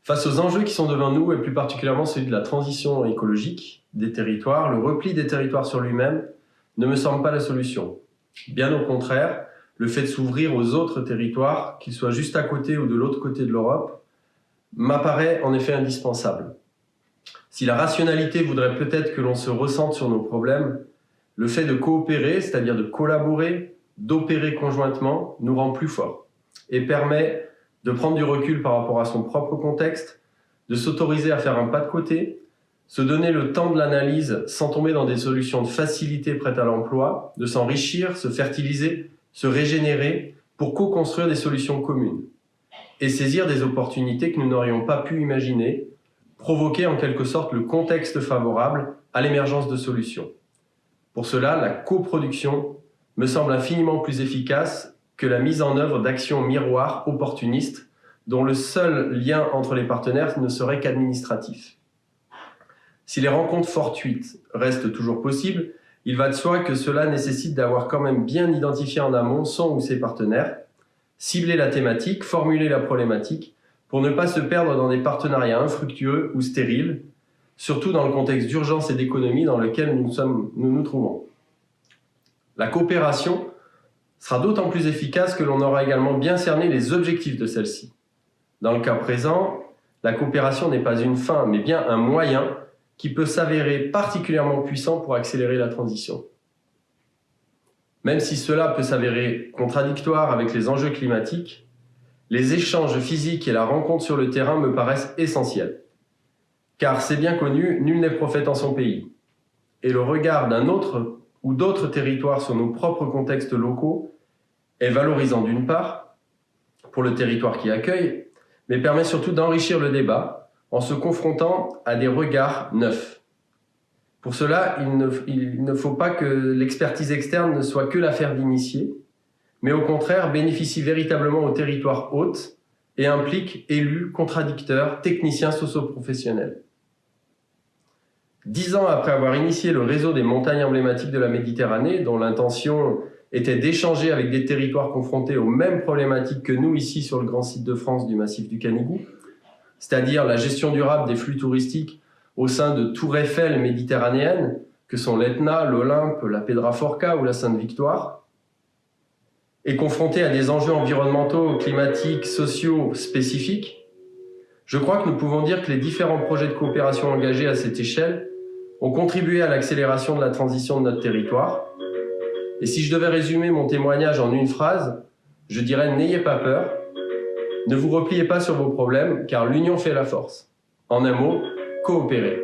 Face aux enjeux qui sont devant nous, et plus particulièrement celui de la transition écologique des territoires, le repli des territoires sur lui-même ne me semble pas la solution. Bien au contraire, le fait de s'ouvrir aux autres territoires, qu'ils soient juste à côté ou de l'autre côté de l'Europe, m'apparaît en effet indispensable. Si la rationalité voudrait peut-être que l'on se ressente sur nos problèmes, le fait de coopérer, c'est-à-dire de collaborer, d'opérer conjointement, nous rend plus forts et permet de prendre du recul par rapport à son propre contexte, de s'autoriser à faire un pas de côté, se donner le temps de l'analyse sans tomber dans des solutions de facilité prêtes à l'emploi, de s'enrichir, se fertiliser, se régénérer pour co-construire des solutions communes et saisir des opportunités que nous n'aurions pas pu imaginer, provoquer en quelque sorte le contexte favorable à l'émergence de solutions. Pour cela, la coproduction me semble infiniment plus efficace que la mise en œuvre d'actions miroirs opportunistes dont le seul lien entre les partenaires ne serait qu'administratif. Si les rencontres fortuites restent toujours possibles, il va de soi que cela nécessite d'avoir quand même bien identifié en amont son ou ses partenaires, cibler la thématique, formuler la problématique, pour ne pas se perdre dans des partenariats infructueux ou stériles, surtout dans le contexte d'urgence et d'économie dans lequel nous nous trouvons. La coopération sera d'autant plus efficace que l'on aura également bien cerné les objectifs de celle-ci. Dans le cas présent, la coopération n'est pas une fin, mais bien un moyen qui peut s'avérer particulièrement puissant pour accélérer la transition. Même si cela peut s'avérer contradictoire avec les enjeux climatiques, les échanges physiques et la rencontre sur le terrain me paraissent essentiels. Car c'est bien connu, nul n'est prophète en son pays. Et le regard d'un autre ou d'autres territoires sur nos propres contextes locaux est valorisant d'une part pour le territoire qui accueille, mais permet surtout d'enrichir le débat en se confrontant à des regards neufs. Pour cela, il ne faut pas que l'expertise externe ne soit que l'affaire d'initiés, mais au contraire bénéficie véritablement au territoire hôte et implique élus, contradicteurs, techniciens socio-professionnels. 10 ans après avoir initié le réseau des montagnes emblématiques de la Méditerranée, dont l'intention était d'échanger avec des territoires confrontés aux mêmes problématiques que nous ici sur le grand site de France du massif du Canigou, c'est-à-dire la gestion durable des flux touristiques au sein de tours Eiffel méditerranéennes, que sont l'Etna, l'Olympe, la Pedraforca ou la Sainte-Victoire, et confrontés à des enjeux environnementaux, climatiques, sociaux spécifiques, je crois que nous pouvons dire que les différents projets de coopération engagés à cette échelle ont contribué à l'accélération de la transition de notre territoire. Et si je devais résumer mon témoignage en une phrase, je dirais « N'ayez pas peur, ne vous repliez pas sur vos problèmes, car l'union fait la force ». En un mot, coopérez.